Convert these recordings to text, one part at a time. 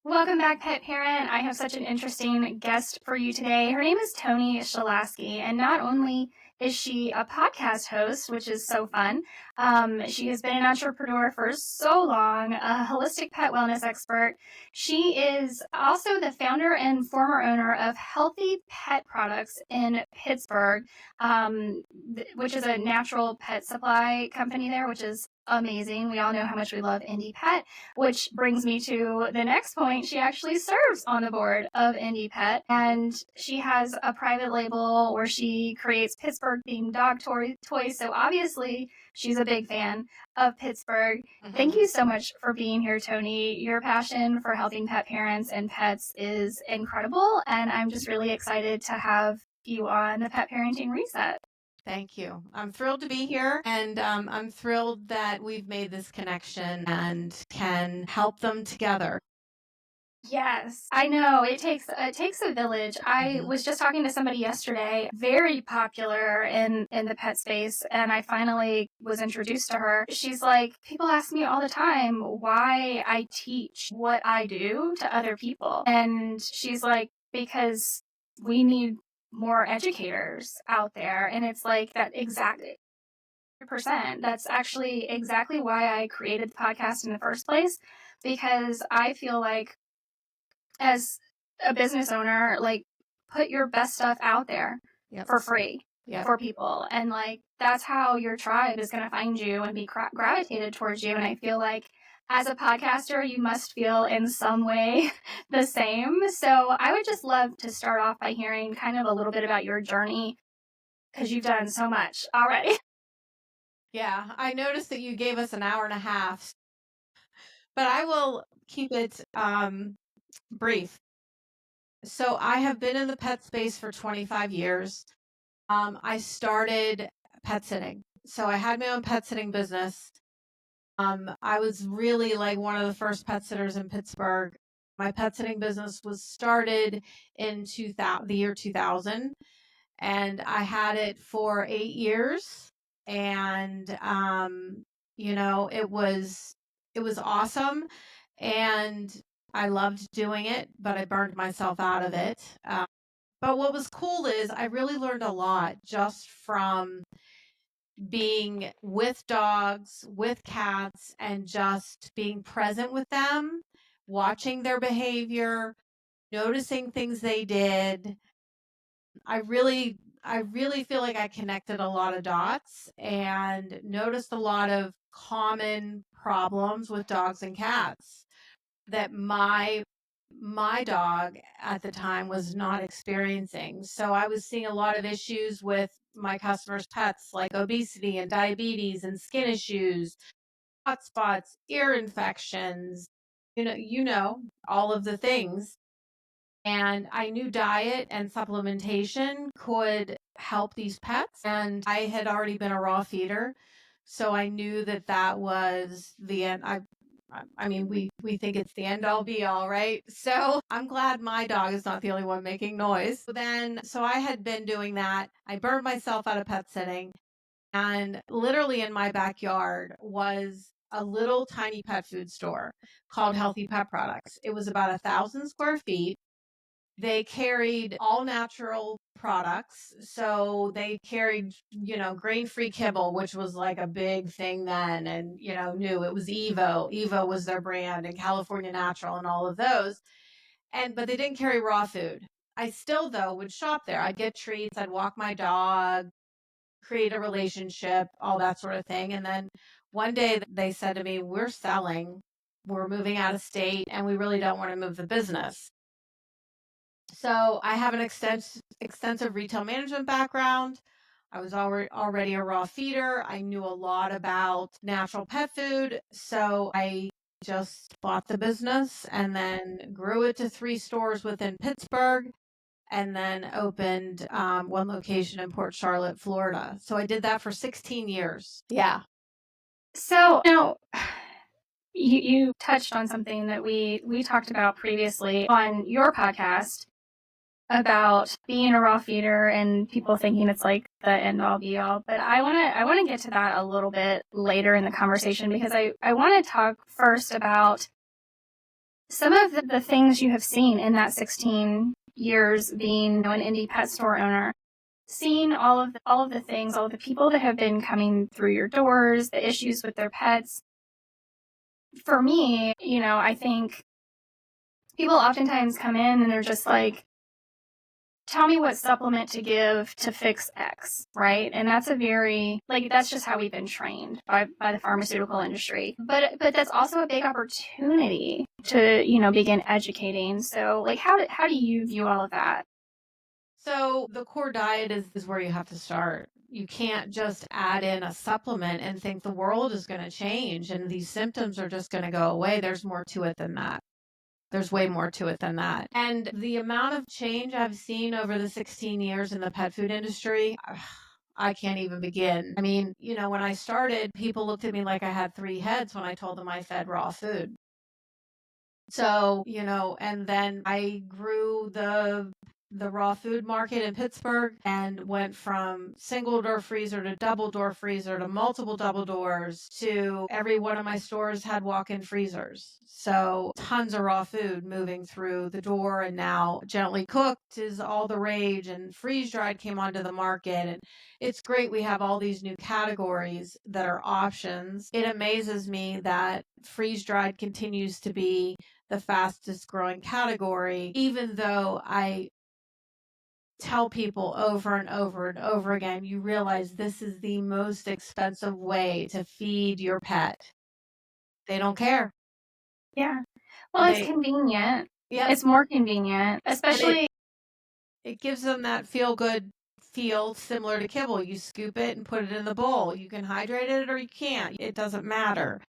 Welcome back, pet parent. I have such an interesting guest for you today. Her name is Toni Shelaske, and not only is she a podcast host, which is so fun, she has been an entrepreneur for so long, a holistic pet wellness expert. She is also the founder and former owner of Healthy Pet Products in Pittsburgh, which is a natural pet supply company there, which is amazing. We all know how much we love Indie Pet. Which brings me to the next point. She actually serves on the board of Indie Pet, and she has a private label where she creates Pittsburgh themed dog toys. So obviously, she's a big fan of Pittsburgh. Thank you so much for being here, Toni. Your passion for helping pet parents and pets is incredible, and I'm just really excited to have you on the Pet Parenting Reset. Thank you. I'm thrilled to be here, and I'm thrilled that we've made this connection and can help them together. Yes, I know. It takes a village. I was just talking to somebody yesterday, very popular in the pet space, and I finally was introduced to her. She's like, people ask me all the time why I teach what I do to other people. And she's like, because we need more educators out there. And it's like that exactly 100%. That's actually exactly why I created the podcast in the first place, because I feel like as a business owner, like put your best stuff out there for free for people. And like that's how your tribe is going to find you and be gravitated towards you. And I feel like as a podcaster, you must feel in some way the same. So I would just love to start off by hearing kind of a little bit about your journey because you've done so much already. Yeah, I noticed that you gave us an hour and a half, but I will keep it brief. So I have been in the pet space for 25 years. I started pet sitting. So I had my own pet sitting business. I was really like one of the first pet sitters in Pittsburgh. My pet sitting business was started in the year 2000, and I had it for 8 years. And it was awesome, and I loved doing it, but I burned myself out of it. But what was cool is I really learned a lot just from being with dogs, with cats, and just being present with them, watching their behavior, noticing things they did. I really feel like I connected a lot of dots and noticed a lot of common problems with dogs and cats that my dog at the time was not experiencing. So I was seeing a lot of issues with my customers' pets, like obesity and diabetes and skin issues, hot spots, ear infections, all of the things. And I knew diet and supplementation could help these pets. And I had already been a raw feeder. So I knew that that was the end. I mean, we think it's the end all be all, right? So I'm glad my dog is not the only one making noise. So I had been doing that. I burned myself out of pet sitting. And literally in my backyard was a little tiny pet food store called Healthy Pet Products. It was about 1,000 square feet. They carried all natural products. So they carried, grain-free kibble, which was like a big thing then. And, new it was Evo. Evo was their brand, and California Natural and all of those. But they didn't carry raw food. I still, though, would shop there. I'd get treats. I'd walk my dog, create a relationship, all that sort of thing. And then one day they said to me, we're moving out of state, and we really don't want to move the business. So I have an extensive retail management background. I was already a raw feeder. I knew a lot about natural pet food. So I just bought the business and then grew it to 3 stores within Pittsburgh, and then opened one location in Port Charlotte, Florida. So I did that for 16 years. Yeah. So now you touched on something that we talked about previously on your podcast about being a raw feeder and people thinking it's like the end all be all. But I wanna get to that a little bit later in the conversation because I wanna talk first about some of the things you have seen in that 16 years being an indie pet store owner, seeing all of the things, all of the people that have been coming through your doors, the issues with their pets. For me, I think people oftentimes come in and they're just like, tell me what supplement to give to fix X, right? And that's that's just how we've been trained by the pharmaceutical industry. But that's also a big opportunity to, begin educating. So like how do you view all of that? So the core diet is where you have to start. You can't just add in a supplement and think the world is going to change and these symptoms are just going to go away. There's more to it than that. There's way more to it than that. And the amount of change I've seen over the 16 years in the pet food industry, I can't even begin. I mean, when I started, people looked at me like I had 3 heads when I told them I fed raw food. So, and then I grew the raw food market in Pittsburgh and went from single door freezer to double door freezer to multiple double doors to every one of my stores had walk-in freezers. So tons of raw food moving through the door, and now gently cooked is all the rage, and freeze dried came onto the market, and it's great we have all these new categories that are options. It amazes me that freeze dried continues to be the fastest growing category, even though I tell people over and over and over again, you realize this is the most expensive way to feed your pet. They don't care. Yeah. Well, it's They, convenient. yep. It's more convenient, And it, especially. it gives them that feel good feel similar to kibble. You scoop it and put it in the bowl. You can hydrate it or you can't. It doesn't matter.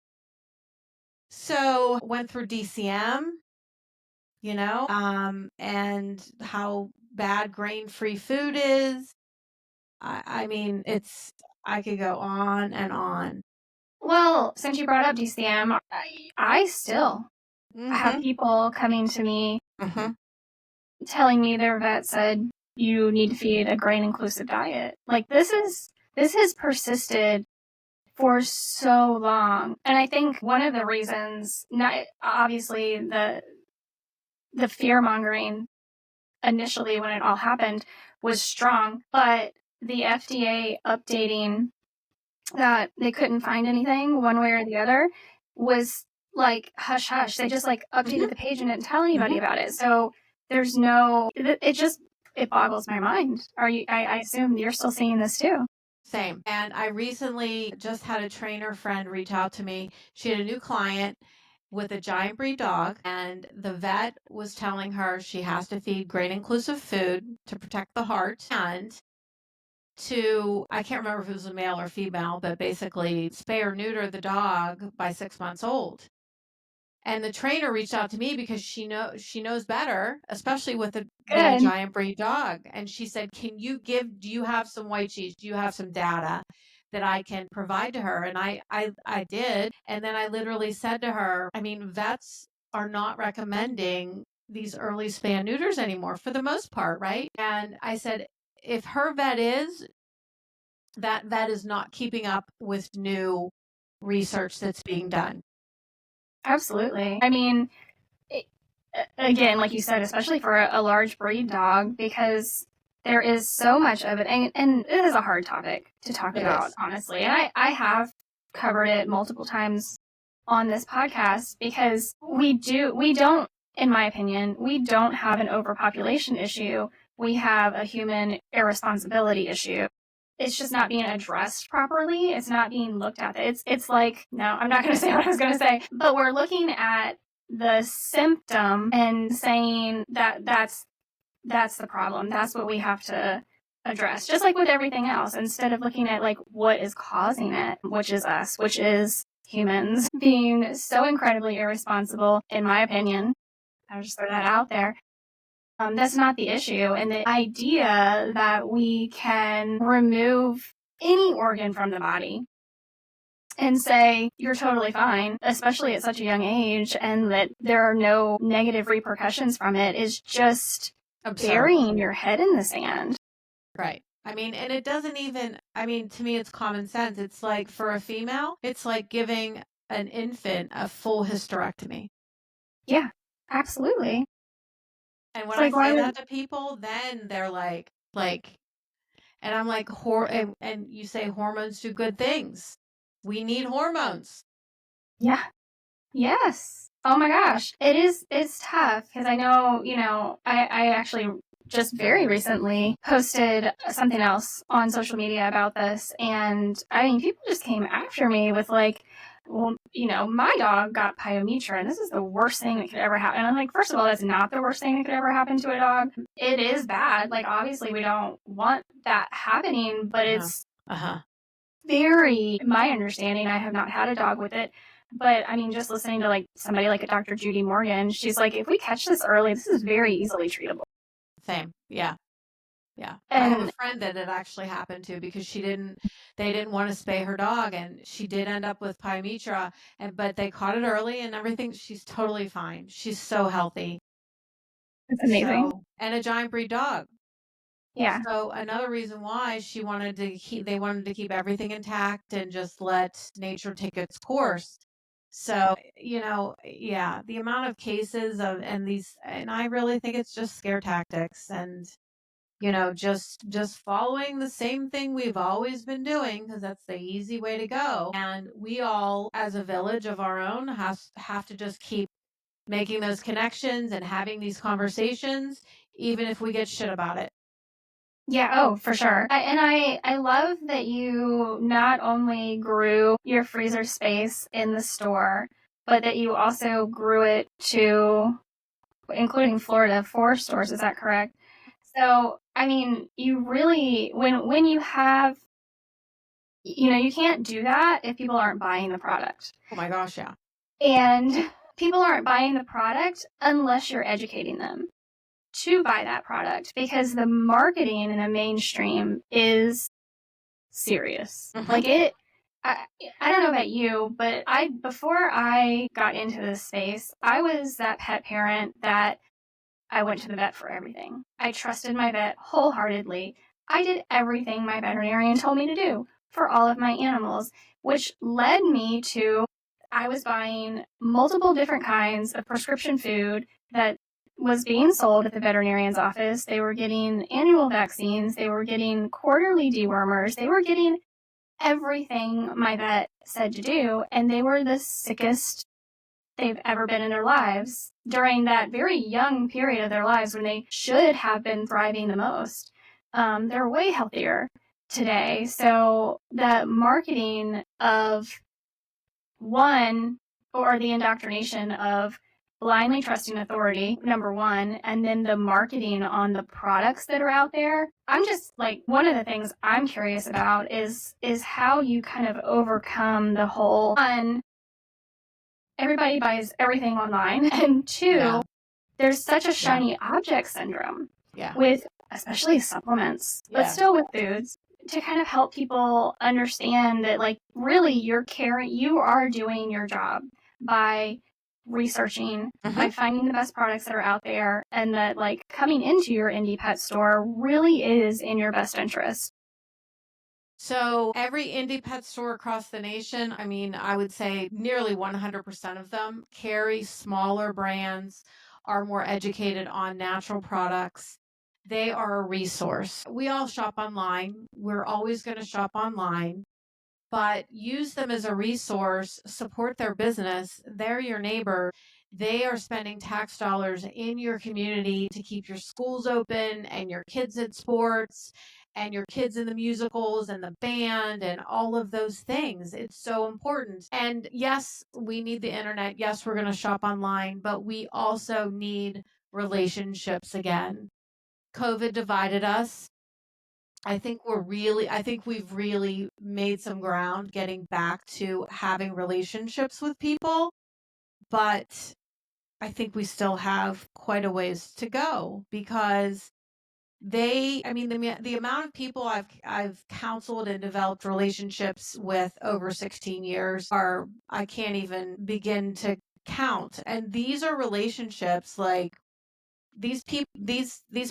So went through DCM, and how bad grain-free food is. I mean, I could go on and on. Well, since you brought up DCM, I still have Mhm. people coming to me Mhm. telling me their vet said you need to feed a grain inclusive diet. Like this has persisted for so long. And I think one of the reasons, not obviously the fear mongering initially when it all happened was strong, but the FDA updating that they couldn't find anything one way or the other was like hush hush. They just like updated Mhm. the page and didn't tell anybody Mhm. about it. So there's no, it just, it boggles my mind. I assume you're still seeing this too. Same. And I recently just had a trainer friend reach out to me. She had a new client with a giant breed dog, and the vet was telling her she has to feed grain inclusive food to protect the heart and I can't remember if it was a male or female, but basically spay or neuter the dog by 6 months old. And the trainer reached out to me because she knows better, especially with a Good. giant breed dog. And she said, do you have some white cheese? Do you have some data that I can provide to her? And I did. And then I literally said to her, I mean, vets are not recommending these early spay and neuters anymore for the most part, right? And I said, if her vet is, that vet is not keeping up with new research that's being done. Absolutely. I mean, it, again, like you said, especially for a large breed dog, because there is so much of it. And it is a hard topic to talk It about, is. honestly. And I have covered it multiple times on this podcast because we don't, in my opinion, we don't have an overpopulation issue. We have a human irresponsibility issue. It's just not being addressed properly. It's not being looked at. It's like, no, I'm not going to say what I was going to say, but we're looking at the symptom and saying that that's the problem. That's what we have to address. Just like with everything else, instead of looking at like what is causing it, which is us, which is humans being so incredibly irresponsible, in my opinion. I'll just throw that out there. That's not the issue. And the idea that we can remove any organ from the body and say you're totally fine, especially at such a young age, and that there are no negative repercussions from it is just Absurd. burying your head in the sand. Right. I mean, and it doesn't even, I mean, to me, it's common sense. It's like for a female, it's like giving an infant a full hysterectomy. Yeah. Absolutely. And It's when I like, why say would, that to people, then they're like, and I'm like, and you say hormones do good things. We need hormones. yeah. Yes. Oh my gosh. It's tough because I know, I actually just very recently posted something else on social media about this. And I mean, people just came after me with like, well, my dog got pyometra and this is the worst thing that could ever happen. And I'm like, first of all, that's not the worst thing that could ever happen to a dog. It is bad. Like, obviously, we don't want that happening, but Uh-huh. it's Uh-huh. very, my understanding, I have not had a dog with it, but I mean, just listening to like somebody like a Dr. Judy Morgan, she's like, if we catch this early, this is very easily treatable. Same. Yeah. Yeah. I have a And friend that it actually happened to because they didn't want to spay her dog and she did end up with pyometra but they caught it early and everything. She's totally fine. She's so healthy. it's amazing. So, and a giant breed dog. Yeah. So another reason why they wanted to keep everything intact and just let nature take its course. So, yeah, the amount of cases and I really think it's just scare tactics and, just following the same thing we've always been doing because that's the easy way to go. And we all, as a village of our own, have to just keep making those connections and having these conversations, even if we get shit about it. Yeah, oh, for sure. I love that you not only grew your freezer space in the store, but that you also grew it to, including Florida, 4 stores. Is that correct? So, I mean, you really, when you have, you can't do that if people aren't buying the product. Oh my gosh, yeah. And people aren't buying the product unless you're educating them to buy that product because the marketing in a mainstream is serious. Mhm. Like I, I don't know about you, but before I got into this space, I was that pet parent that I went to the vet for everything. I trusted my vet wholeheartedly. I did everything my veterinarian told me to do for all of my animals, which led me to I was buying multiple different kinds of prescription food that was being sold at the veterinarian's office. They were getting annual vaccines, they were getting quarterly dewormers, they were getting everything my vet said to do, and they were the sickest they've ever been in their lives during that very young period of their lives when they should have been thriving the most. They're way healthier today. So the marketing of one or the indoctrination of blindly trusting authority, number one, and then the marketing on the products that are out there. I'm just like one of the things I'm curious about is how you kind of overcome the whole one, everybody buys everything online, and two, Yeah. there's such a Yeah. shiny object syndrome Yeah. with especially supplements, but Yes. still with foods to kind of help people understand that like really you are doing your job by researching, by Mhm. finding the best products that are out there, and that like coming into your indie pet store really is in your best interest. So every indie pet store across the nation, I mean, I would say nearly 100% of them carry smaller brands, are more educated on natural products. They are a resource. We all shop online. We're always going to shop online, but use them as a resource, support their business. They're your neighbor. They are spending tax dollars in your community to keep your schools open and your kids at sports and your kids in the musicals and the band and all of those things. It's so important. And yes, we need the internet. Yes, we're going to shop online, but we also need relationships again. COVID divided us. I think we've really made some ground getting back to having relationships with people, but I think we still have quite a ways to go because I mean, the amount of people I've counseled and developed relationships with over 16 years I can't even begin to count. And these are relationships like these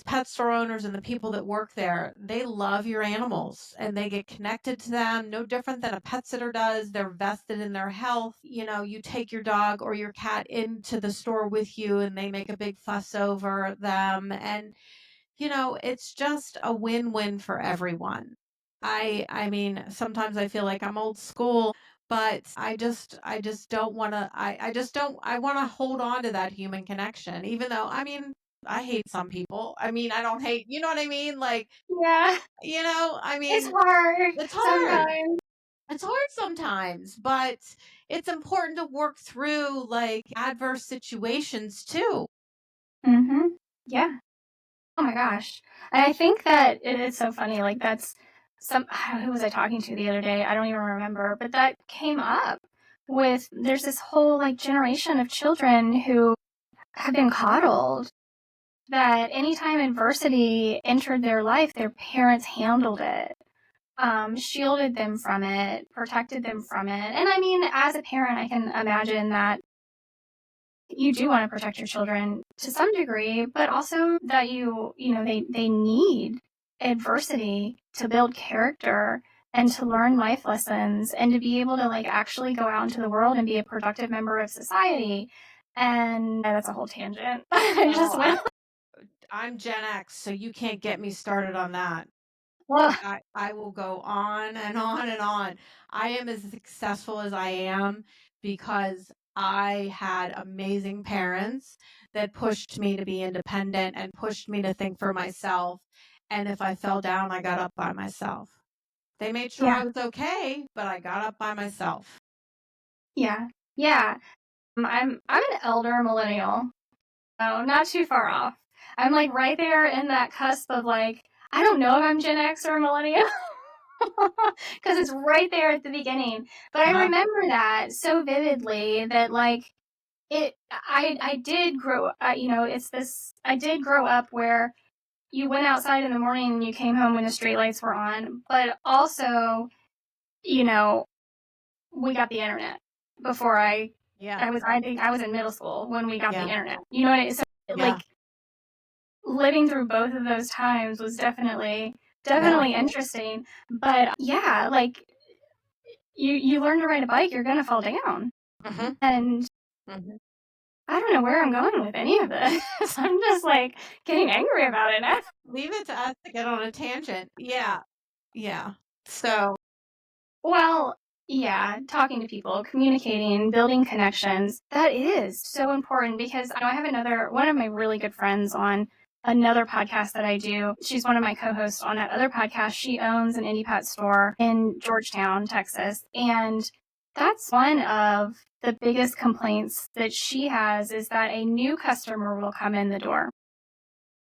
pet store owners and the people that work there, they love your animals and they get connected to them no different than a pet sitter does. They're vested in their health. You take your dog or your cat into the store with you and they make a big fuss over them, and it's just a win-win for everyone. I mean, sometimes I feel like I'm old school, but I just don't want to I just don't I want to hold on to that human connection, even though, I mean, I hate some people. I mean, I don't hate, you know what I mean? Like, Yeah, I it's mean, hard it's hard. sometimes. It's hard sometimes, but it's important to work through like adverse situations too. Mm-hmm. Yeah. Oh my gosh. And I think that it's so funny. Like, that's who was I talking to the other day? I don't even remember, but that came up with there's this whole like generation of children who have been coddled, that anytime adversity entered their life, their parents handled it, shielded them from it, protected them from it. And I mean, as a parent, I can imagine that you do want to protect your children to some degree, but also that they need adversity to build character and to learn life lessons and to be able to like actually go out into the world and be a productive member of society. And that's a whole tangent. I just Well, went, I'm Gen X, so you can't get me started on that. well, I will go on and on and on. I am as successful as I am because I had amazing parents that pushed me to be independent and pushed me to think for myself. And if I fell down, I got up by myself. They made sure yeah, I was okay, but I got up by myself. yeah, yeah. I'm an elder millennial. Oh, not too far off. I'm like right there in that cusp of like, I don't know if I'm Gen X or millennial. Because it's right there at the beginning. But I Uh-huh. remember that so vividly that like I did grow. It's this. I did grow up where you went outside in the morning and you came home when the streetlights were on. But also, you know, we got the internet before Yeah. I think I was in middle school when we got the Yeah. internet. You know what I mean? So Yeah. like living through both of those times was Yeah. definitely interesting. But yeah, like you learn to ride a bike, you're gonna fall down. Hmm. And Hmm. I don't know where I'm going with any of this. I'm just like getting angry about it now. Leave it to us to get on a tangent. Yeah. Yeah. So, Well, yeah, talking to people, communicating, building connections, that is so important because I have one of my really good friends on another podcast that I do. She's one of my co-hosts on that other podcast. She owns an indie pet store in Georgetown, Texas. And that's one of the biggest complaints that she has is that a new customer will come in the door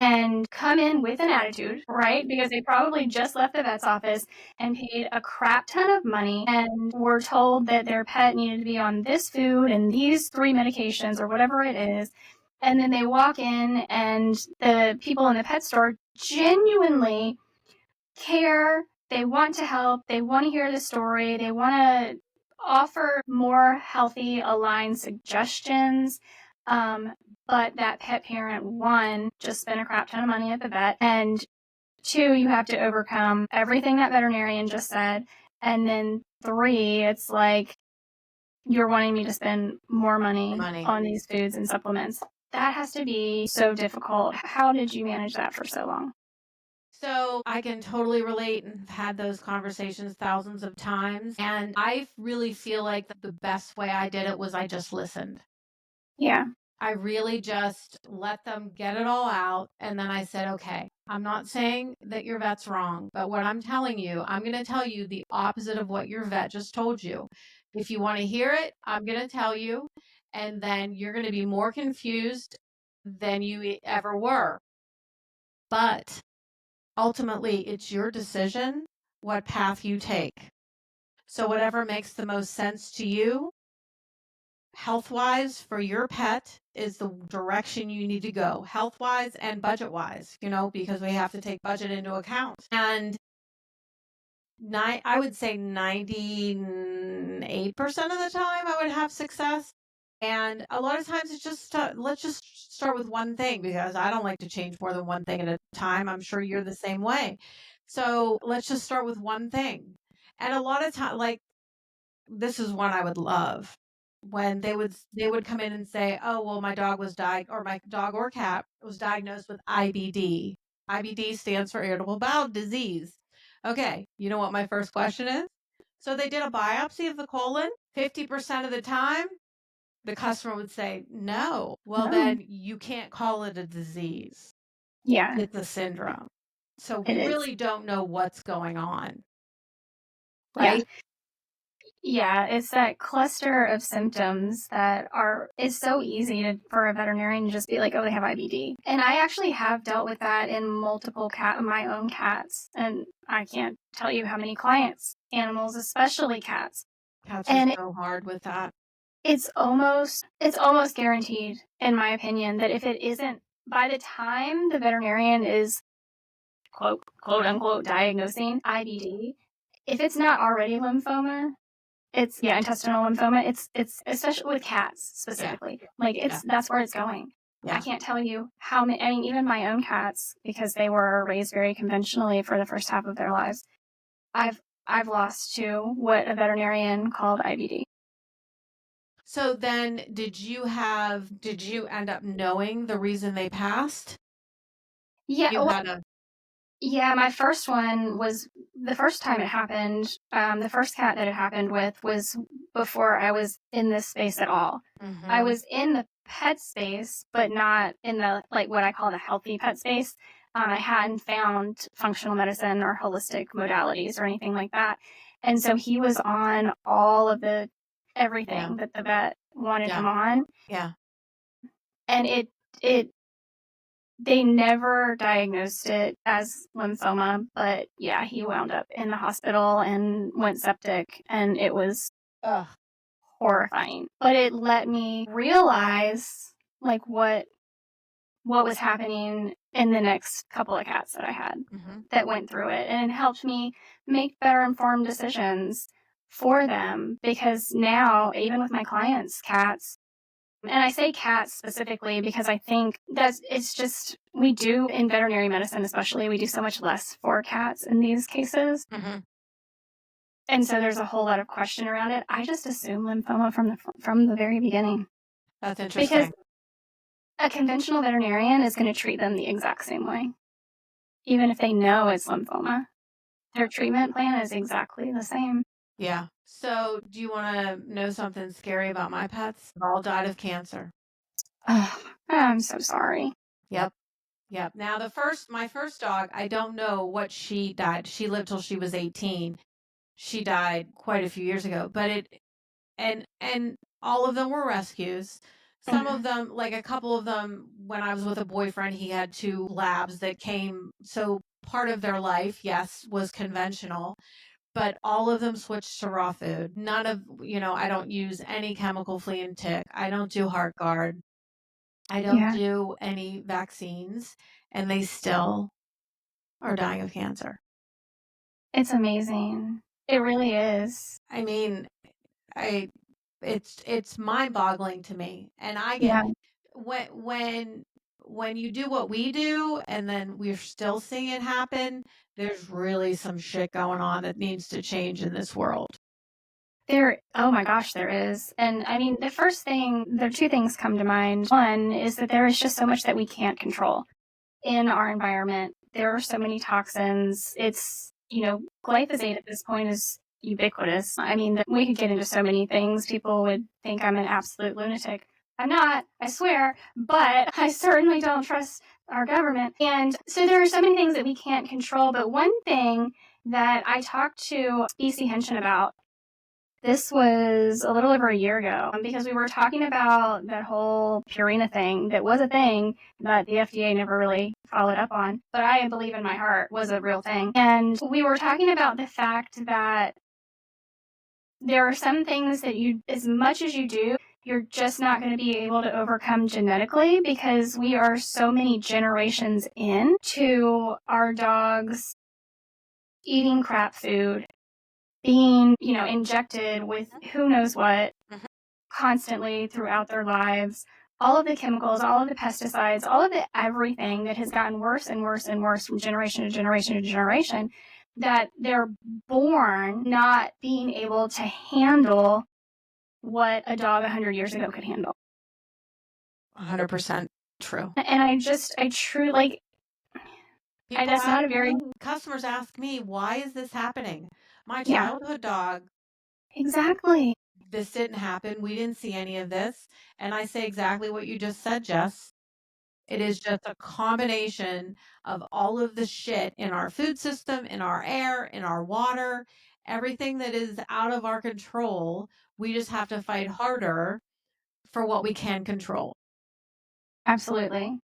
and come in with an attitude, right? Because they probably just left the vet's office and paid a crap ton of money and were told that their pet needed to be on this food and these 3 medications or whatever it is. And then they walk in and the people in the pet store genuinely care. They want to help. They want to hear the story. They want to offer more healthy, aligned suggestions. Um, but that pet parent, one, just spent a crap ton of money at the vet. And two, you have to overcome everything that veterinarian just said. And then three, it's like you're wanting me to spend more money money. on these foods and supplements. That has to be so difficult. How did you manage that for so long? So I can totally relate and have had those conversations thousands of times. And I really feel like the best way I did it was I just listened. Yeah. I really just let them get it all out. And then I said, okay, I'm not saying that your vet's wrong, but what I'm telling you, I'm going to tell you the opposite of what your vet just told you. If you want to hear it, I'm going to tell you. And then you're going to be more confused than you ever were. But ultimately, it's your decision what path you take. So, whatever makes the most sense to you, health wise, for your pet, is the direction you need to go, health wise and budget wise, because we have to take budget into account. And I would say 98% of the time I would have success. And a lot of times it's just, let's just start with one thing because I don't like to change more than one thing at a time. I'm sure you're the same way. So let's just start with one thing. And a lot of time, like this is one I would love when they would come in and say, "Oh, well, my dog was or my dog or cat was diagnosed with IBD." IBD stands for irritable bowel disease. Okay, you know what my first question is? So they did a biopsy of the colon. 50% of the time, the customer would say, "No." Well, No. then you can't call it a disease. Yeah, It's a syndrome. So it we is. really don't know what's going on, Yeah. right? Yeah, it's that cluster of symptoms that are, it's so easy for a veterinarian to just be like, oh, they have IBD. And I actually have dealt with that in multiple my own cats. And I can't tell you how many clients, animals, especially cats. Cats are And so hard with that. it's almost guaranteed, in my opinion, that if it isn't, by the time the veterinarian is quote unquote diagnosing IBD, if it's not already lymphoma, it's, yeah, intestinal lymphoma. It's especially with cats Yeah, specifically. Like yeah, that's where it's going. I yeah. can't tell you how many. I mean, even my own cats, because they were raised very conventionally for the first half of their lives. I've I've lost to what a veterinarian called IBD. So then did you end up knowing the reason they passed? Yeah, You had a yeah, my first one was the first time it happened. The first cat that it happened with was before I was in this space at all. I Mhm. was in the pet space, but not in the, like, what I call the healthy pet space. I hadn't found functional medicine or holistic modalities or anything like that. And so he was on all of the Yeah, everything that the vet wanted yeah, him on. yeah. And it they never diagnosed it as lymphoma, but yeah, he wound up in the hospital and went septic, and it was Ugh. horrifying. But it let me realize, like, what was happening in the next couple of cats that I had Mhm. that went through it, and it helped me make better informed decisions for them, because now, even with my clients' cats, and I say cats specifically because I think that's, it's just, we do in veterinary medicine, especially, we do so much less for cats in these cases. Mhm. And so there's a whole lot of question around it. I just assume lymphoma from the very beginning, That's because interesting. a conventional veterinarian is going to treat them the exact same way, even if they know it's lymphoma. Their treatment plan is exactly the same. Yeah. So, do you wanna know something scary about my pets? They all died of cancer. Oh, I'm so sorry. Yep. Yep. Now my first dog, I don't know what she died. She lived till she was 18. She died quite a few years ago, but and all of them were rescues. Some of Mhm. them, like a couple of them, when I was with a boyfriend, he had two labs that came. So part of their life, yes, was conventional, but all of them switched to raw food. None of, I don't use any chemical flea and tick. I don't do heart guard. I don't Yeah, do any vaccines, and they still are dying of cancer. it's amazing. It really is. I mean, I it's mind-boggling to me. And I get Yeah. when when when you do what we do and then we're still seeing it happen, there's really some shit going on that needs to change in this world. Oh my gosh, there is. And I mean, there are two things come to mind. One is that there is just so much that we can't control in our environment. There are so many toxins. Glyphosate at this point is ubiquitous. I mean, we could get into so many things. People would think I'm an absolute lunatic. I'm not, I swear, but I certainly don't trust our government. And so there are so many things that we can't control. But one thing that I talked to BC Henshin about, this was a little over a year ago, because we were talking about that whole Purina thing that was a thing that the FDA never really followed up on, but I believe in my heart was a real thing. And we were talking about the fact that there are some things that you, as much as you do, you're just not going to be able to overcome genetically, because we are so many generations in to our dogs eating crap food, being, injected with who knows what, Mhm. constantly throughout their lives, all of the chemicals, all of the pesticides, all of the everything that has gotten worse and worse and worse from generation to generation to generation, that they're born not being able to handle what a dog 100 years ago could handle. 100% true. And I truly, like, People that's not a very, customers ask me, why is this happening? My yeah, childhood dog, exactly. this didn't happen. We didn't see any of this. And I say exactly what you just said, Jess. It is just a combination of all of the shit in our food system, in our air, in our water, everything that is out of our control. We just have to fight harder for what we can control. Absolutely.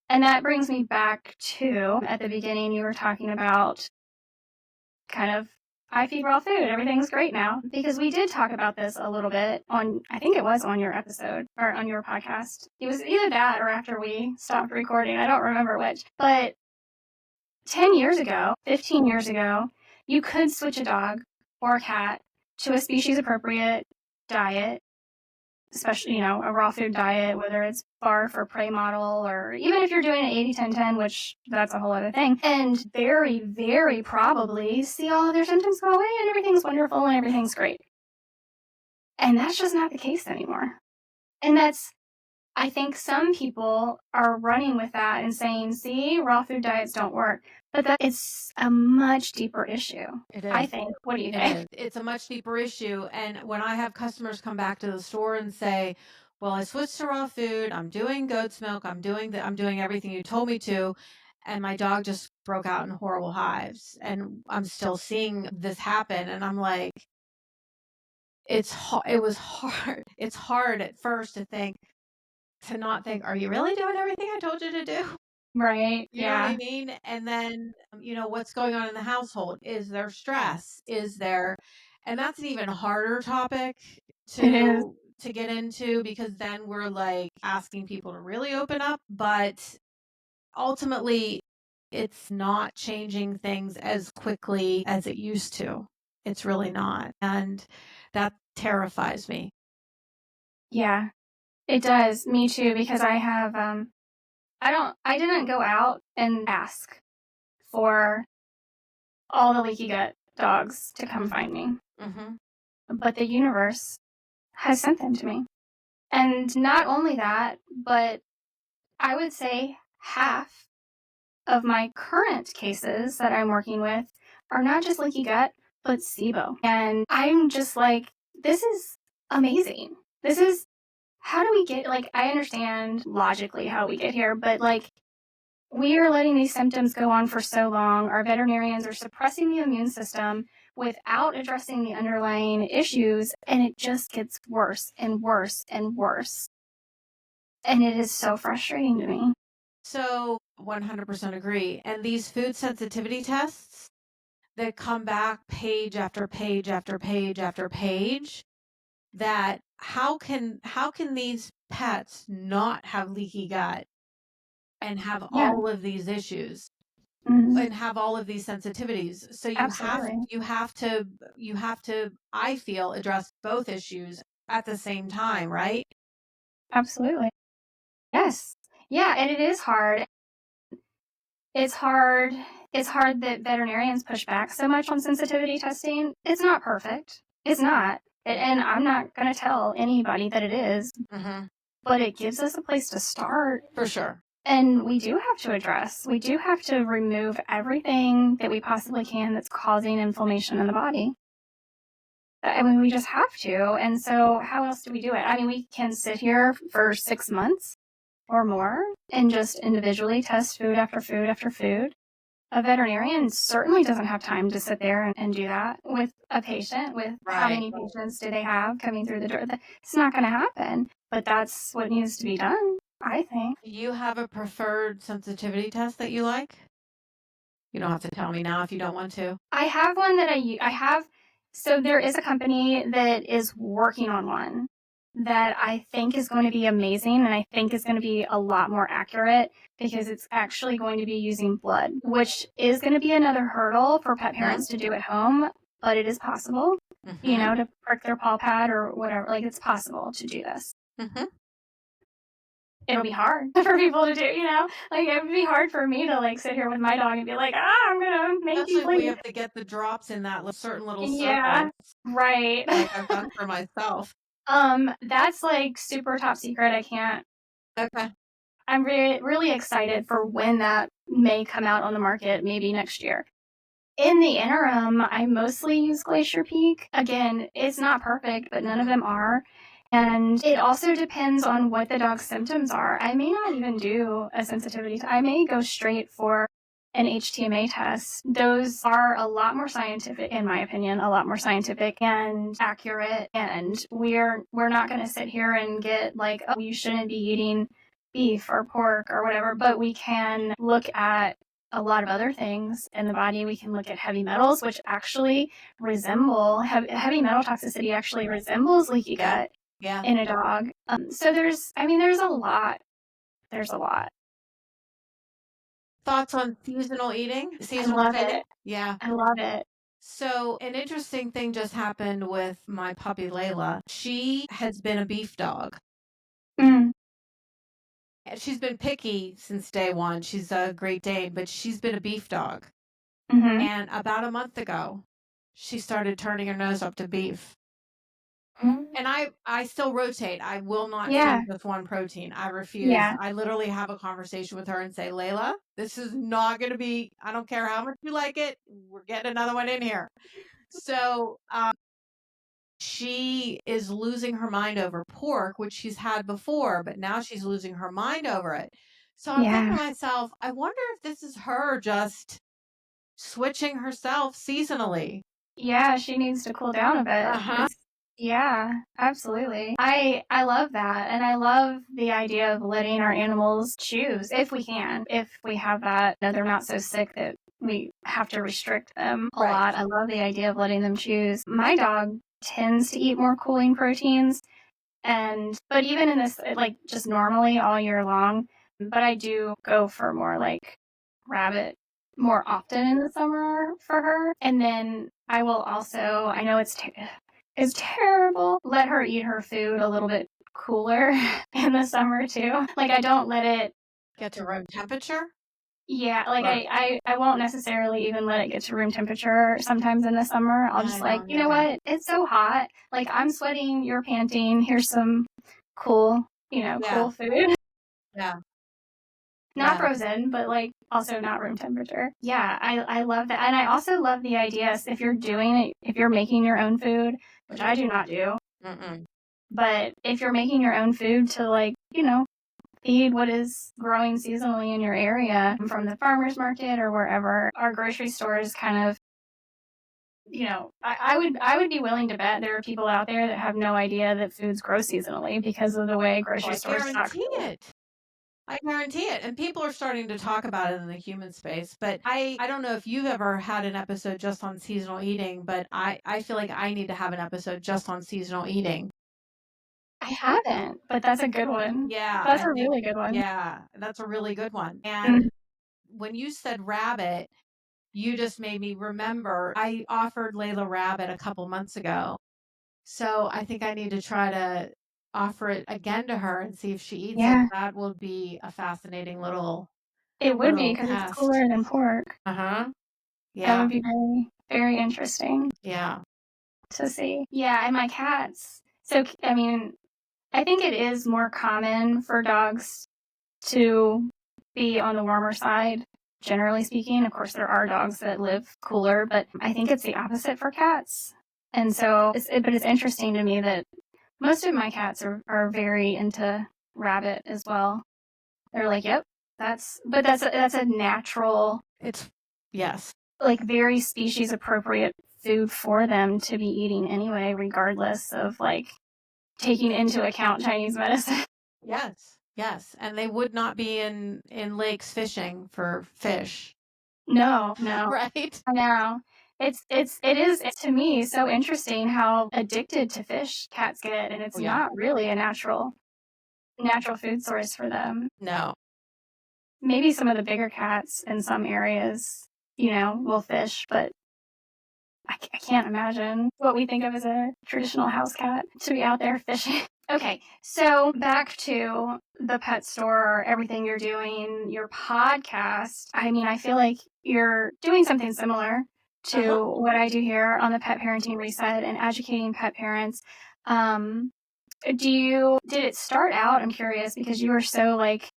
And that brings me back to, at the beginning, you were talking about kind of, I feed raw food. Everything's great now. Because we did talk about this a little bit on, I think it was on your episode or on your podcast. It was either that or after we stopped recording. I don't remember which. But 10 years ago, 15 years ago, you could switch a dog or a cat to a species appropriate diet, especially, a raw food diet, whether it's barf or prey model, or even if you're doing an 80-10-10, which that's a whole other thing, and very, very probably see all of their symptoms go away and everything's wonderful and everything's great. And that's just not the case anymore. And I think some people are running with that and saying, see, raw food diets don't work. But it's a much deeper issue. It is. I think. What do you think? It's a much deeper issue. And when I have customers come back to the store and say, well, I switched to raw food, I'm doing goat's milk, I'm doing everything you told me to, and my dog just broke out in horrible hives, and I'm still seeing this happen, and I'm like, it was hard. It's hard at first to not think, are you really doing everything I told you to do? Right. You know what I mean? And then, what's going on in the household? Is there stress? And that's an even harder topic It is. to get into, because then we're like asking people to really open up, but ultimately it's not changing things as quickly as it used to. It's really not. And that terrifies me. Yeah, it does. Me too, because I have, I didn't go out and ask for all the leaky gut dogs to come find me. Mm-hmm. But the universe has sent them to me. And not only that, but I would say half of my current cases that I'm working with are not just leaky gut, but SIBO. And I'm just like, this is amazing. This is, how do we get, like, I understand logically how we get here, but like, we are letting these symptoms go on for so long. Our veterinarians are suppressing the immune system without addressing the underlying issues, and it just gets worse and worse and worse. And it is so frustrating to me. So 100% agree. And these food sensitivity tests that come back page after page after page after page, that how can these pets not have leaky gut and have Yeah. all of these issues Mm-hmm. and have all of these sensitivities? So Absolutely. you have to, I feel, address both issues at the same time, right? Absolutely. Yes. Yeah, and it is hard. It's hard. It's hard that veterinarians push back so much on sensitivity testing. It's not perfect. It's not. And I'm not going to tell anybody that it is, Mm-hmm. but it gives us a place to start. For sure. And we do have to address, we do have to remove everything that we possibly can that's causing inflammation in the body. I mean, we just have to. And so, how else do we do it? I mean, we can sit here for 6 months or more and just individually test food after food after food. A veterinarian certainly doesn't have time to sit there and do that with a patient, with how many patients do they have coming through the door. It's not going to happen, but that's what needs to be done, I think. Do you have a preferred sensitivity test that you like? You don't have to tell me now if you don't want to. I have one that I have. So there is a company that is working on one that I think is going to be amazing, and I think is going to be a lot more accurate because it's actually going to be using blood, which is going to be another hurdle for pet parents to do at home, but it is possible. Mhm. to prick their paw pad or whatever. Like, it's possible to do this. Mhm. It'll be hard for people to do. Like, it would be hard for me to, like, sit here with my dog and be like, I'm gonna make you Especially if we bleed. have to get the drops in that certain little Yeah, circle, right. like I've done for myself. That's, like, super top secret. Okay. I'm really excited for when that may come out on the market, maybe next year. In the interim, I mostly use Glacier Peak. Again, it's not perfect, but none of Mhm. them are. And it also depends on what the dog's symptoms are. I may not even do a sensitivity I may go straight for an HTMA test. Those are a lot more scientific, in my opinion, a lot more scientific and accurate. And we're not going to sit here and get like, oh, you shouldn't be eating beef or pork or whatever, but we can look at a lot of other things in the body. We can look at heavy metals, which actually heavy metal toxicity actually resembles leaky Yeah. gut Yeah. in a dog. So there's a lot. There's a lot. Thoughts on seasonal eating? I Seasonal love feeding? it. Yeah. I love it. So, an interesting thing just happened with my puppy Layla. She has been a beef dog. Mm, And she's been picky since day one. She's a Great Dane, but she's been a beef dog. mm-hmm. And about a month ago, she started turning her nose up to beef. Mm, And I still rotate. I will not yeah, feed just one protein. I refuse. yeah, I literally have a conversation with her and say, "Layla, this is not gonna be I don't care how much you like it, we're getting another one in here." So, she is losing her mind over pork, which she's had before, but now she's losing her mind over it. So I'm thinking yeah, to myself, I wonder if this is her just switching herself seasonally. yeah. She needs to cool down a bit. Uh-huh. Yeah, absolutely. I love that, and I love the idea of letting our animals choose if we can, if we have that. They're not so sick that we have to restrict them a Right. lot. I love the idea of letting them choose. My dog tends to eat more cooling proteins, but even in this, like just normally all year long, but I do go for more like rabbit more often in the summer for her. And then I will also, I know it's terrible, let her eat her food a little bit cooler in the summer too. Like I don't let it Get to room temperature? yeah, like Or I won't necessarily even let it get to room temperature sometimes in the summer. I'll I just like, don't you know either. what? It's so hot. Like I'm sweating, you're panting. Here's some cool, Yeah. cool food. Yeah. Not Yeah. frozen, but like also not room temperature. Yeah, I love that. And I also love the idea if you're doing it, if you're making your own food, which I do not do, Mm-mm. but if you're making your own food to like, feed what is growing seasonally in your area from the farmer's market or wherever our grocery stores kind of I would be willing to bet there are people out there that have no idea that foods grow seasonally because of the way Oh, grocery I stores stock guarantee food. it. I guarantee it. And people are starting to talk about it in the human space. But I don't know if you've ever had an episode just on seasonal eating, but I feel like I need to have an episode just on seasonal eating. I haven't, but that's a good one. Yeah, That's I a think really good one. yeah, that's a really good one. And Mm, when you said rabbit, you just made me remember I offered Layla rabbit a couple months ago. So I think I need to try to offer it again to her and see if she eats it. yeah, That will be a fascinating little it would be little because it's test. cooler than pork. Uh-huh. That Yeah. would be very, very interesting Yeah. to see. Yeah, and my cats. So, I mean, I think it is more common for dogs to be on the warmer side, generally speaking. Of course, there are dogs that live cooler, but I think it's the opposite for cats. And so, but it's interesting to me that most of my cats are very into rabbit as well. They're like, yep, that's a natural, It's yes. like very species appropriate food for them to be eating anyway, regardless of like taking into account Chinese medicine. Yes. Yes. And they would not be in lakes fishing for fish. No, no, Right? I know. It's to me so interesting how addicted to fish cats get, and Oh it's yeah. not really a natural food source for them. No. Maybe some of the bigger cats in some areas, will fish, but I can't imagine what we think of as a traditional house cat to be out there fishing. Okay, so back to the pet store, everything you're doing, your podcast. I mean, I feel like you're doing something similar to what I do here on the Pet Parenting Reset and educating pet parents. Did it start out? I'm curious because you were so like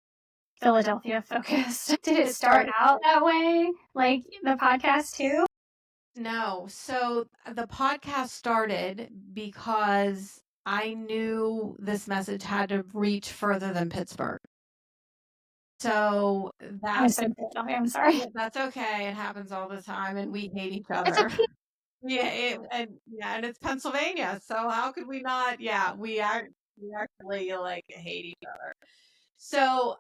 Philadelphia focused. Did it start out that way? Like the podcast too? No. So the podcast started because I knew this message had to reach further than Pittsburgh. So I said Philadelphia. I'm sorry. that's okay. It happens all the time, and we hate each It's a other. P. And it's Pennsylvania, so how could we not? Yeah, we actually like hate each other. So,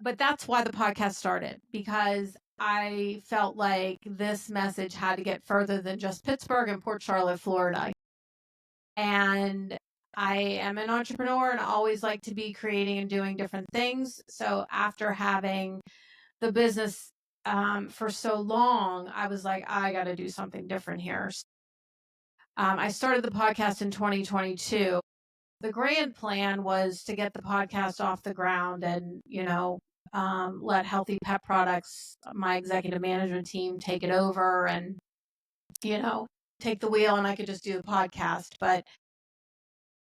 but that's why the podcast started, because I felt like this message had to get further than just Pittsburgh and Port Charlotte, Florida. And I am an entrepreneur and always like to be creating and doing different things. So after having the business for so long, I was like, I got to do something different here. I started the podcast in 2022. The grand plan was to get the podcast off the ground and, let Healthy Pet Products, my executive management team, take it over and, take the wheel, and I could just do the podcast. But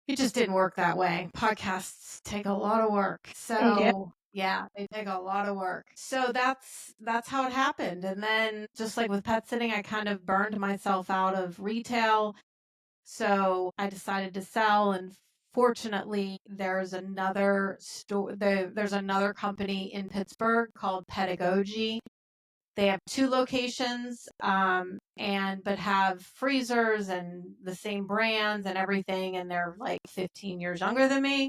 it just didn't work that way. Podcasts take a lot of work. They do. So yeah, they take a lot of work. So that's how it happened. And then just like with pet sitting, I kind of burned myself out of retail. So I decided to sell, and fortunately there's another there's another company in Pittsburgh called Pedagogy. They have 2 locations, but have freezers and the same brands and everything, and they're like 15 years younger than me.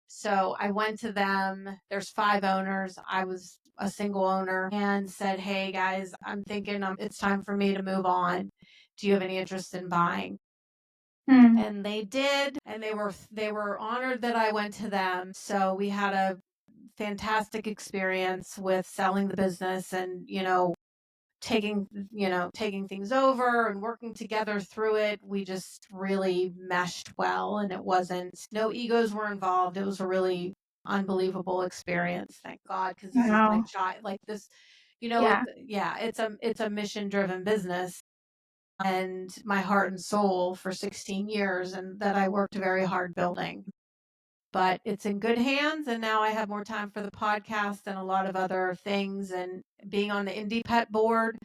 So I went to them. There's 5 owners. I was a single owner, and said, "Hey guys, I'm thinking it's time for me to move on. Do you have any interest in buying?" And they did, and they were honored that I went to them. So we had a fantastic experience with selling the business, and taking things over and working together through it. We just really meshed well, and it wasn't, no egos were involved. It was a really unbelievable experience, thank God, because this is my Wow. child. Like this, Yeah. it's a mission driven business, and my heart and soul for 16 years, and that I worked very hard building. But it's in good hands, and now I have more time for the podcast and a lot of other things. And being on the Indie Pet board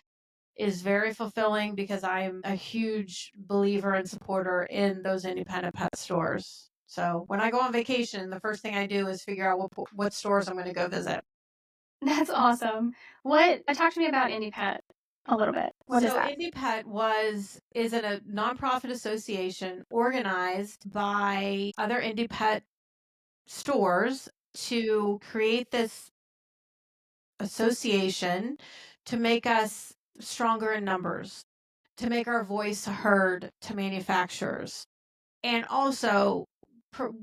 is very fulfilling, because I am a huge believer and supporter in those independent pet stores. So when I go on vacation, the first thing I do is figure out what stores I'm going to go visit. That's awesome. Talk to me about Indie Pet a little bit. What is So that? Indie Pet is a nonprofit association organized by other Indie Pet stores to create this association to make us stronger in numbers, to make our voice heard to manufacturers. And also,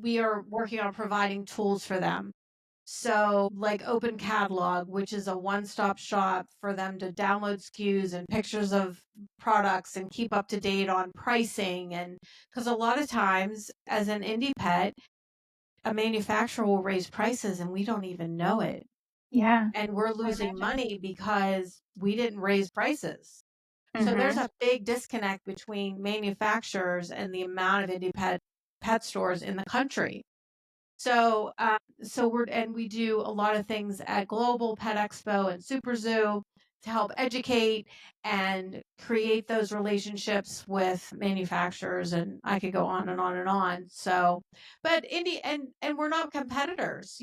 we are working on providing tools for them. So, like Open Catalog, which is a one stop shop for them to download SKUs and pictures of products and keep up to date on pricing. And because a lot of times, as an indie pet, a manufacturer will raise prices and we don't even know it. Yeah. And we're losing money because we didn't raise prices. So there's Mm-hmm. a big disconnect between manufacturers and the amount of indie pet stores in the country. We do a lot of things at Global Pet Expo and Super Zoo to help educate and create those relationships with manufacturers, and I could go on and on and on. So, but indie and we're not competitors,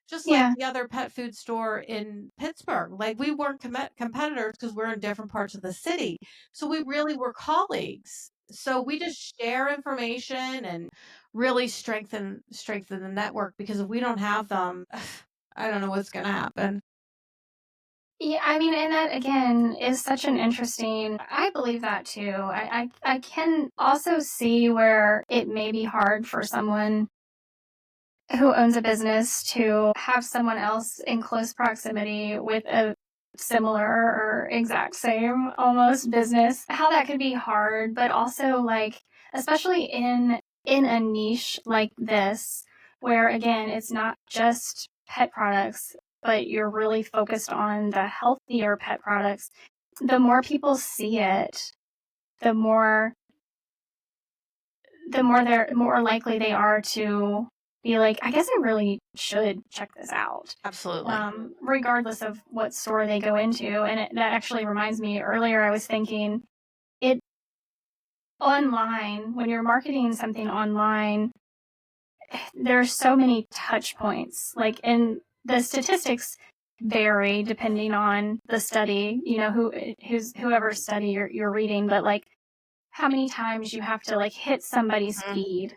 just like Yeah. the other pet food store in Pittsburgh. Like we weren't competitors because we're in different parts of the city. So we really were colleagues. So we just share information and really strengthen the network, because if we don't have them, I don't know what's going to happen. Yeah, I mean, and that again is such an interesting. I believe that too. I can also see where it may be hard for someone who owns a business to have someone else in close proximity with similar or exact same almost business, how that could be hard, but also like, especially in a niche like this, where again, it's not just pet products, but you're really focused on the healthier pet products. The more people see it, the more they're more likely they are to be like, I guess I really should check this out. Absolutely. Regardless of what store they go into. And that actually reminds me, earlier I was thinking, it online, when you're marketing something online, there's so many touch points. Like, and the statistics vary depending on the study, whoever study you're reading, but like how many times you have to like hit somebody's feed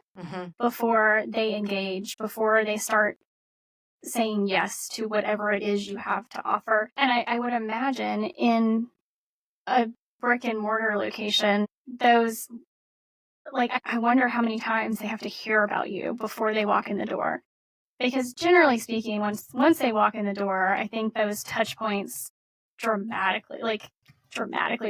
before they engage, before they start saying yes to whatever it is you have to offer. And I would imagine in a brick and mortar location, those, like, I wonder how many times they have to hear about you before they walk in the door. Because generally speaking, once they walk in the door, I think those touch points dramatically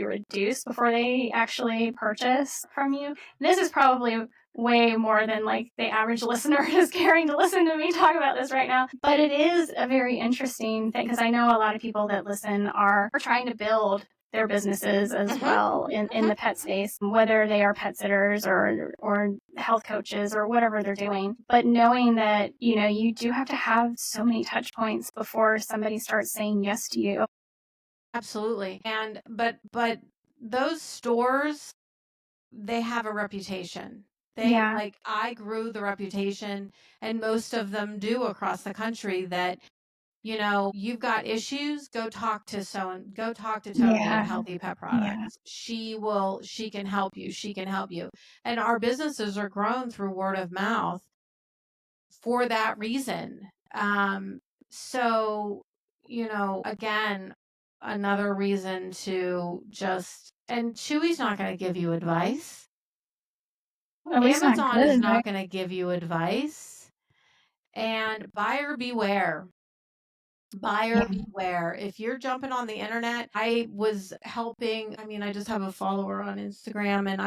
reduce before they actually purchase from you. This is probably way more than like the average listener is caring to listen to me talk about this right now. But it is a very interesting thing because I know a lot of people that listen are trying to build their businesses as well in the pet space, whether they are pet sitters or health coaches or whatever they're doing. But knowing that, you do have to have so many touch points before somebody starts saying yes to you. Absolutely. And but those stores, they have a reputation. Yeah. Like, I grew the reputation, and most of them do across the country, that you've got issues, go talk to go talk to Toni at Yeah. Healthy Pet Yeah. Products. She can help you. She can help you. And our businesses are grown through word of mouth for that reason. So, again, another reason to just, and Chewy's not going to give you advice. At least not Amazon is good, right? not going to give you advice. And buyer beware. Buyer Yeah. beware. If you're jumping on the internet, I was helping. I mean, I just have a follower on Instagram, and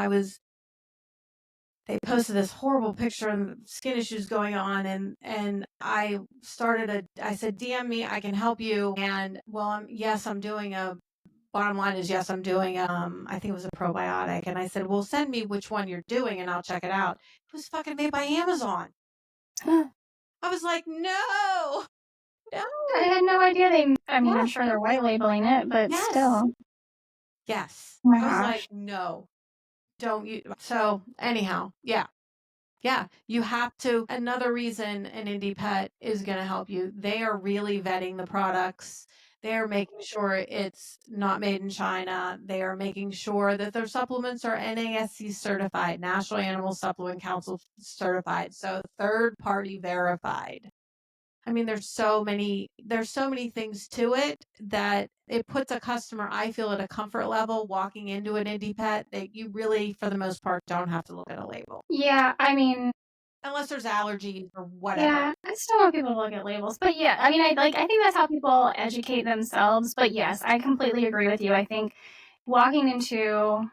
they posted this horrible picture of skin issues going on, and I said, DM me, I can help you. And well, yes, I'm doing a, bottom line is, yes, I'm doing, I think it was a probiotic. And I said, well, send me which one you're doing and I'll check it out. It was fucking made by Amazon. I was like, no, no. I had no idea I'm Yeah. sure they're white labeling it, but Yes. still. Yes. Oh my I was like, gosh. no, don't you. So anyhow, yeah. Yeah, you have to. Another reason an indie pet is going to help you, they are really vetting the products. They are making sure it's not made in China. They are making sure that their supplements are NASC certified, National Animal Supplement Council certified, so third party verified. I mean, there's so many things to it that it puts a customer, I feel, at a comfort level walking into an indie pet, that you really, for the most part, don't have to look at a label. Yeah, I mean, Unless there's allergies or whatever. yeah, I still want people to look at labels. But yeah, I mean, I think that's how people educate themselves. But yes, I completely agree with you. I think walking into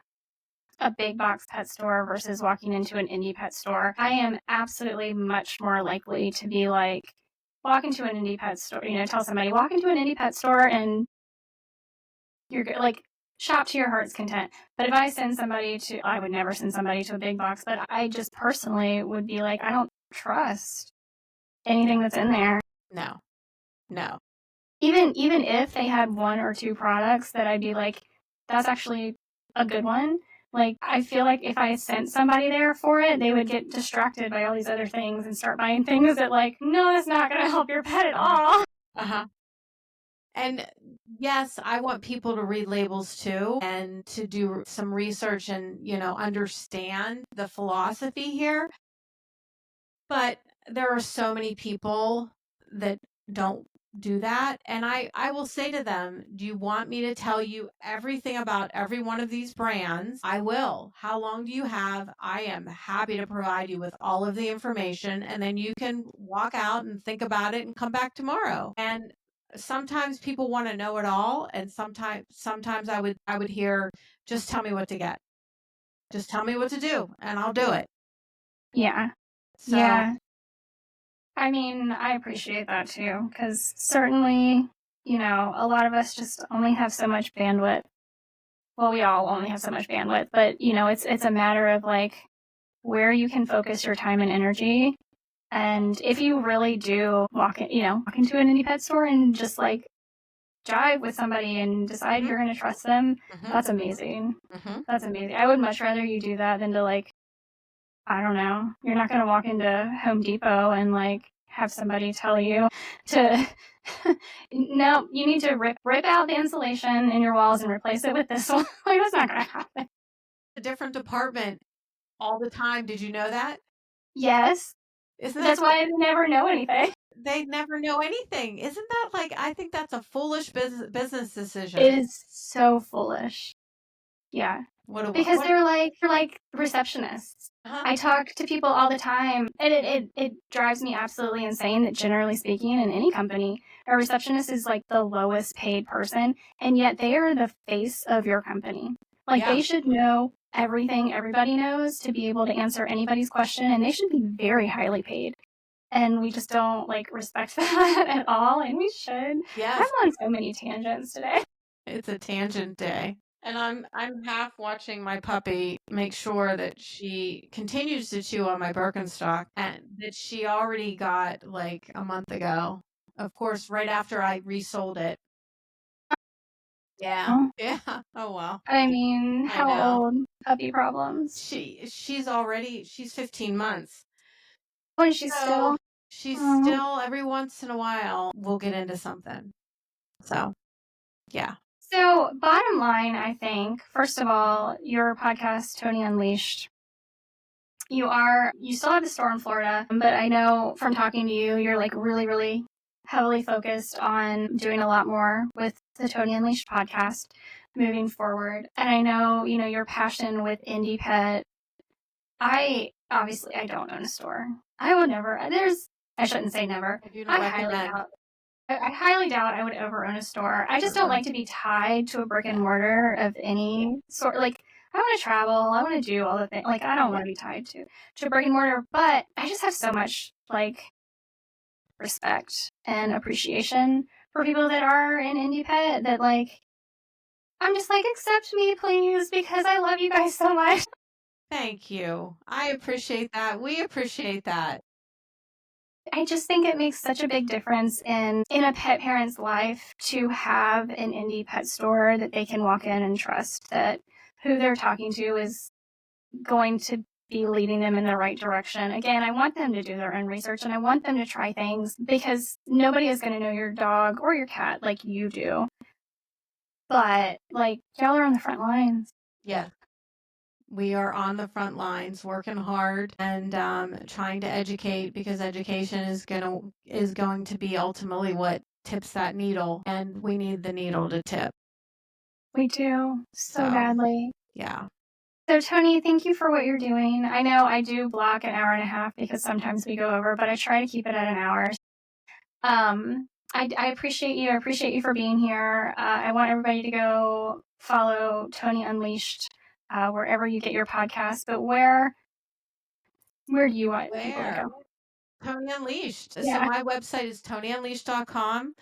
a big box pet store versus walking into an indie pet store, I am absolutely much more likely to be like, walk into an indie pet store, tell somebody, walk into an indie pet store and you're like, shop to your heart's content. But if I send somebody to, I would never send somebody to a big box, but I just personally would be like, I don't trust anything that's in there. No, no. Even if they had one or two products that I'd be like, that's actually a good one. Like, I feel like if I sent somebody there for it, they would get distracted by all these other things and start buying things that, like, no, that's not going to help your pet at all. Uh-huh. And yes, I want people to read labels too, and to do some research and, understand the philosophy here. But there are so many people that don't do that. And I will say to them, do you want me to tell you everything about every one of these brands? I will. How long do you have? I am happy to provide you with all of the information. And then you can walk out and think about it and come back tomorrow. And sometimes people want to know it all, and sometimes I would hear, just tell me what to get. Just tell me what to do and I'll do it. Yeah. So, Yeah. I mean, I appreciate that too, because certainly, a lot of us just only have so much bandwidth. Well, we all only have so much bandwidth, but it's a matter of like where you can focus your time and energy. And if you really do walk into an indie pet store and just like jive with somebody and decide mhm, you're going to trust them, mhm, that's amazing. mhm. That's amazing. I would much rather you do that than to like, I don't know, you're not going to walk into Home Depot and like have somebody tell you to, no, you need to rip out the insulation in your walls and replace it with this one. Like, that's not going to happen. A different department all the time. Did you know that? Yes, Isn't that that's why I never know anything. they never know anything. Isn't that like, I think that's a foolish business decision. It is so foolish. Yeah. Because What they're like receptionists. uh-huh. I talk to people all the time, and it drives me absolutely insane that generally speaking, in any company, a receptionist is like the lowest paid person, and yet they are the face of your company. Like Yeah. they should know everything everybody knows to be able to answer anybody's question, and they should be very highly paid. And we just don't like respect that at all, and we should. I'm Yes. on so many tangents today. It's a tangent day. And I'm half watching my puppy make sure that she continues to chew on my Birkenstock, and that she already got like a month ago. Of course, right after I resold it. Yeah. Yeah. Oh well. I mean, I how know. old? Puppy problems. She's 15 months. Oh, and she's So still. she's Oh. still, every once in a while we'll get into something. So yeah. So, bottom line, I think, first of all, your podcast, Tony Unleashed, you still have the store in Florida, but I know from talking to you, you're like really, really heavily focused on doing a lot more with the Tony Unleashed podcast moving forward. And I know, your passion with Indie Pet. I don't own a store. I would never, I shouldn't say never. I do not I highly recommend. doubt I highly doubt I would ever own a store. I just don't Uh-uh. like to be tied to a brick and Yeah. mortar of any sort. Like, I want to travel. I want to do all the things. Like, I don't Yeah. want to be tied to a brick and mortar. But I just have so much like respect and appreciation for people that are in indie pet that like I'm just like accept me please because I love you guys so much. Thank you. I appreciate that. We appreciate that. I just think it makes such a big difference in a pet parent's life to have an indie pet store that they can walk in and trust that who they're talking to is going to be leading them in the right direction. Again, I want them to do their own research and I want them to try things because nobody is going to know your dog or your cat like you do. But like y'all are on the front lines. Yeah. We are on the front lines working hard, and trying to educate, because education is going to be ultimately what tips that needle, and we need the needle to tip. We do so So badly. yeah. So, Tony, thank you for what you're doing. I know I do block an hour and a half because sometimes we go over, but I try to keep it at an hour. I appreciate you. I appreciate you for being here. I want everybody to go follow Tony Unleashed wherever you get your podcast. But where do you want people to Where? go? Tony Unleashed. So Yeah. my website is tonyunleashed.com.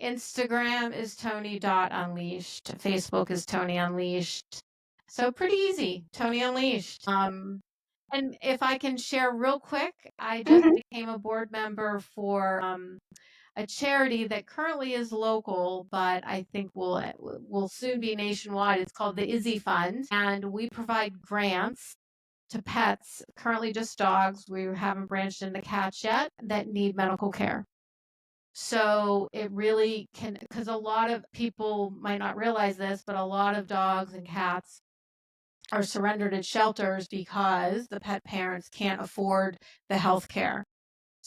Instagram is tony.unleashed. Facebook is Tony Unleashed. So pretty easy. Tony Unleashed. And if I can share real quick, I just Hmm. became a board member for a charity that currently is local, but I think will soon be nationwide. It's called the Izzy Fund, and we provide grants to pets, currently just dogs. We haven't branched into cats yet, that need medical care. So it really can, because a lot of people might not realize this, but a lot of dogs and cats are surrendered at shelters because the pet parents can't afford the health care.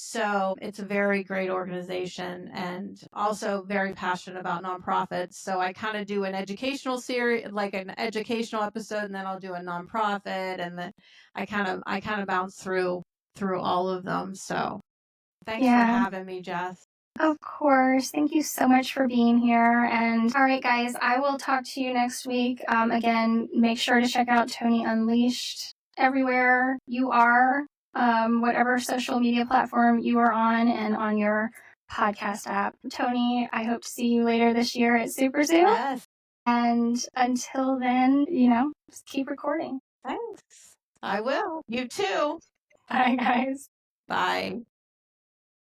So it's a very great organization, and also very passionate about nonprofits. So I kind of do an educational series, like an educational episode, and then I'll do a nonprofit, and then I kind of bounce through all of them. So thanks for Yeah. having me, Jess. Of course. Thank you so much for being here. And all right, guys, I will talk to you next week. Again, make sure to check out Toni Unleashed everywhere you are, whatever social media platform you are on, and on your podcast app. Toni, I hope to see you later this year at Super Zoo. Yes. And until then, just keep recording. Thanks. I will. You too. Bye, guys. Bye.